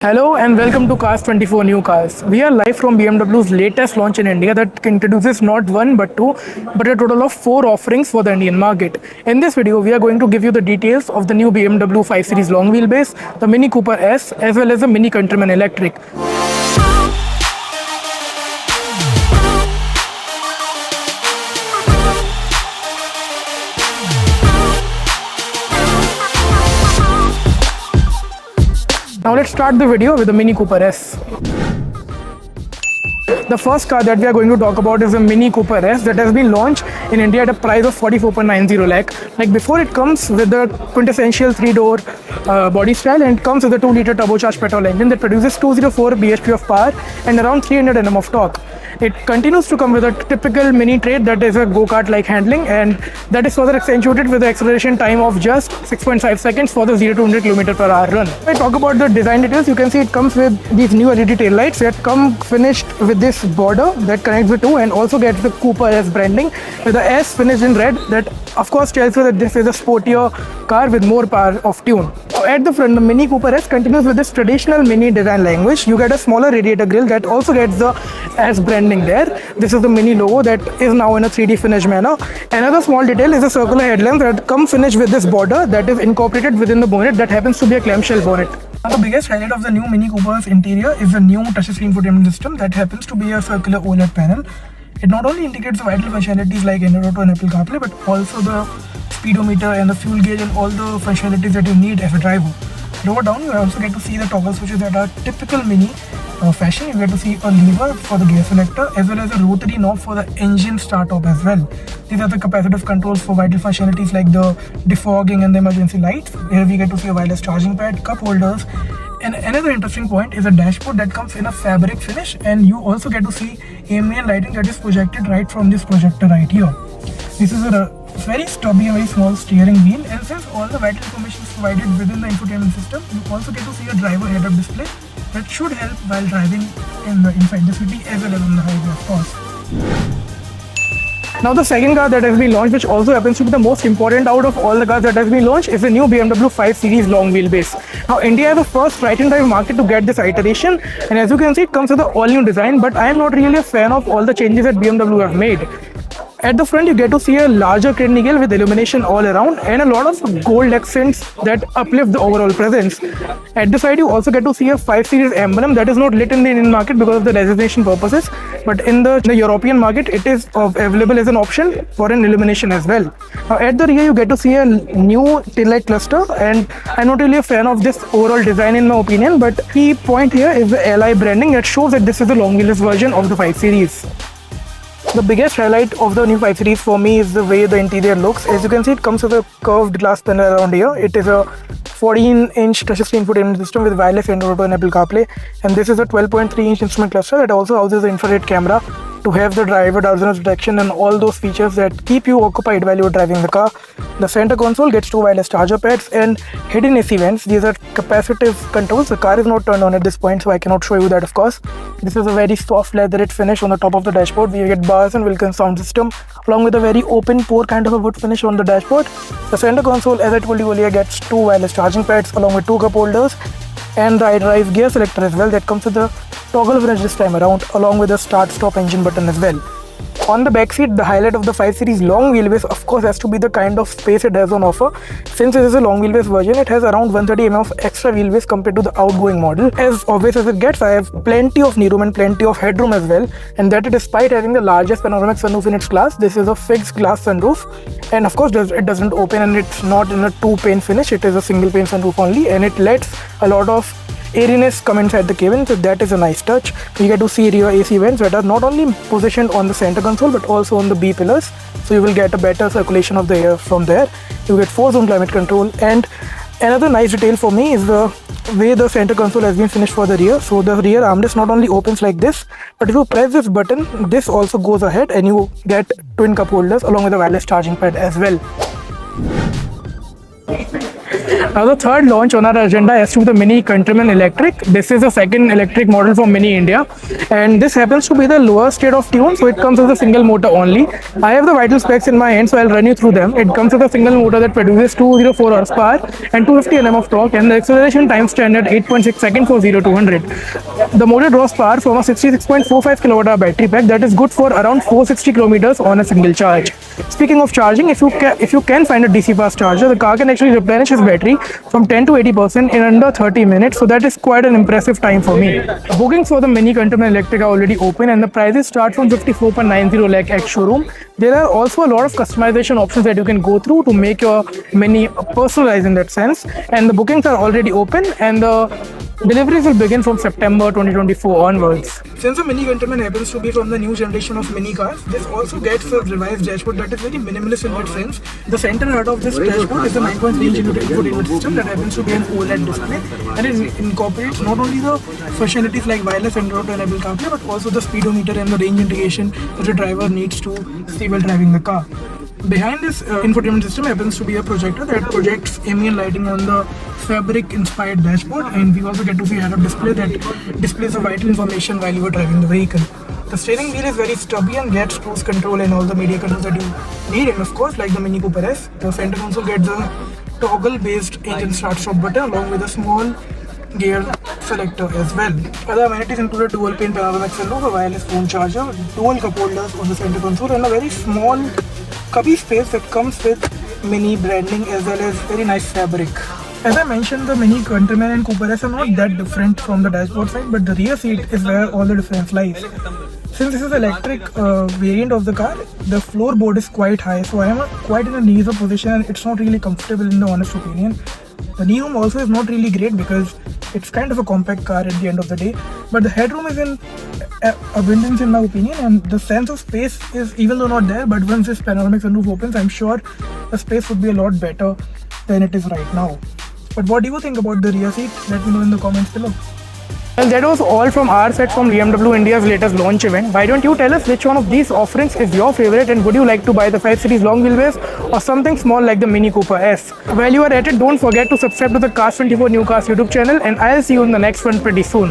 Hello and welcome to Cars 24 New Cars. We are live from BMW's latest launch in India that introduces not one but two, but a total of four offerings for the Indian market. In this video, we are going to give you the details of the new BMW 5 Series long wheelbase, the Mini Cooper S, as well as the Mini Countryman Electric. Now let's start the video with the Mini Cooper S. The first car that we are going to talk about is the Mini Cooper S that has been launched in India at a price of 44.90 lakh. Like before, it comes with the quintessential 3-door body style and comes with a 2-liter turbocharged petrol engine that produces 204 bhp of power and around 300 Nm of torque. It continues to come with a typical mini trait that is a go-kart-like handling, and that is further accentuated with the acceleration time of just 6.5 seconds for the 0 to 100 km/h run. If I talk about the design details, you can see it comes with these new LED tail lights that come finished with this border that connects the two and also gets the Cooper S branding with the S finished in red that of course tells you that this is a sportier car with more power of tune. At the front, the Mini Cooper S continues with this traditional mini design language. You get a smaller radiator grille that also gets the S branding there. This is the Mini logo that is now in a 3D finish manner. Another small detail is a circular headlamp that comes finished with this border that is incorporated within the bonnet that happens to be a clamshell bonnet. Now, the biggest highlight of the new Mini Cooper's interior is the new touchscreen infotainment system that happens to be a circular OLED panel. It not only integrates the vital functionalities like Android Auto and Apple CarPlay, but also the speedometer and the fuel gauge and all the functionalities that you need as a driver. Lower down, you also get to see the toggle switches that are typical Mini fashion. You get to see a lever for the gear selector as well as a rotary knob for the engine start-up as well. These are the capacitive controls for vital functionalities like the defogging and the emergency lights. Here we get to see a wireless charging pad, cup holders. And another interesting point is a dashboard that comes in a fabric finish, and you also get to see ambient lighting that is projected right from this projector right here. This is a very stubby and very small steering wheel, and since all the vital information is provided within the infotainment system, you also get to see a driver head-up display that should help while driving inside the city as well as on the highway, of course. Now the second car that has been launched, which also happens to be the most important out of all the cars that has been launched, is the new BMW 5 Series long wheelbase. Now India is the first right-hand drive market to get this iteration, and as you can see, it comes with an all-new design, but I am not really a fan of all the changes that BMW have made. At the front, you get to see a larger kidney grille with illumination all around and a lot of gold accents that uplift the overall presence. At the side, you also get to see a 5 Series emblem that is not lit in the Indian market because of the designation purposes, but in the European market, it is available as an option for an illumination as well. Now, at the rear, you get to see a new taillight cluster, and I'm not really a fan of this overall design in my opinion, but key point here is the LI branding that shows that this is the long wheelbase version of the 5 Series. The biggest highlight of the new 5 Series for me is the way the interior looks. As you can see, it comes with a curved glass panel around here. It is a 14-inch touchscreen infotainment system with wireless Android Auto and Apple CarPlay, and this is a 12.3-inch instrument cluster that also houses the infrared camera to have the driver drowsiness detection and all those features that keep you occupied while you're driving the car. The center console gets two wireless charger pads and hidden AC vents. These are capacitive controls. The car is not turned on at this point, so I cannot show you that, of course. This is a very soft leatherette finish on the top of the dashboard. We get bars and Wilkins sound system along with a very open pore kind of a wood finish on the dashboard. The center console, as I told you earlier, gets two wireless charging pads along with two cup holders and the iDrive gear selector as well that comes with the toggle finish this time around along with a start-stop engine button as well. On the back seat, the highlight of the 5 Series long wheelbase of course has to be the kind of space it has on offer. Since it is a long wheelbase version, it has around 130 mm of extra wheelbase compared to the outgoing model. As obvious as it gets, I have plenty of knee room and plenty of headroom as well, and that despite having the largest panoramic sunroof in its class. This is a fixed glass sunroof, and of course it doesn't open, and it's not in a two-pane finish. It is a single pane sunroof only, and it lets a lot of airiness come inside the cabin, so that is a nice touch. You get to see rear AC vents that are not only positioned on the center console but also on the B pillars, so you will get a better circulation of the air from there. You get 4-zone climate control, and another nice detail for me is the way the center console has been finished for the rear. So the rear armrest not only opens like this, but if you press this button, this also goes ahead and you get twin cup holders along with a wireless charging pad as well. Now the third launch on our agenda is to the Mini Countryman Electric. This is the second electric model from Mini India, and this happens to be the lower state of tune, so it comes with a single motor only. I have the vital specs in my hand, so I'll run you through them. It comes with a single motor that produces 204 horsepower and 250 Nm of torque, and the acceleration time standard 8.6 seconds for 0 to 100. The motor draws power from a 66.45 kWh battery pack that is good for around 460 kilometers on a single charge. Speaking of charging, if you can find a DC fast charger, the car can actually replenish its battery from 10 to 80% in under 30 minutes. So that is quite an impressive time for me. Bookings for the Mini Countryman Electric are already open, and the prices start from 54.90 lakh at showroom. There are also a lot of customization options that you can go through to make your Mini personalized in that sense. And the bookings are already open, and the deliveries will begin from September 2024 onwards. Since the Mini Countryman happens to be from the new generation of mini cars, this also gets a revised dashboard that is very minimalist in that sense. The center heart of this dashboard is the 9.3-inch infotainment system that happens to be an OLED display, and it incorporates not only the functionalities like wireless Android to enable CarPlay, but also the speedometer and the range indication that the driver needs to see while driving the car. Behind this infotainment system happens to be a projector that projects ambient lighting on the fabric-inspired dashboard, and we also get to see a head-up display that displays the vital information while you are driving the vehicle. The steering wheel is very stubby and gets cruise control and all the media controls that you need, and of course, like the Mini Cooper S, the center console gets a toggle-based engine start-stop button along with a small gear selector as well. Other amenities include a dual-pane panoramic sunroof, a wireless phone charger, dual cup holders on the center console, and a very small cubby space that comes with Mini branding as well as very nice fabric. As I mentioned, the Mini Countryman and Cooper S are not that different from the dashboard side, but the rear seat is where all the difference lies. Since this is electric variant of the car, the floorboard is quite high, so I am quite in a knees-up position and it's not really comfortable in the honest opinion. The knee room also is not really great because it's kind of a compact car at the end of the day, but the headroom is in abundance in my opinion, and the sense of space is even though not there, but once this panoramic sunroof opens, I'm sure the space would be a lot better than it is right now. But what do you think about the rear seat? Let me know in the comments below. Well, that was all from our set from BMW India's latest launch event. Why don't you tell us which one of these offerings is your favorite, and would you like to buy the 5 Series long wheelbase or something small like the Mini Cooper S? While you are at it, don't forget to subscribe to the Cars 24 New Cars YouTube channel, and I'll see you in the next one pretty soon.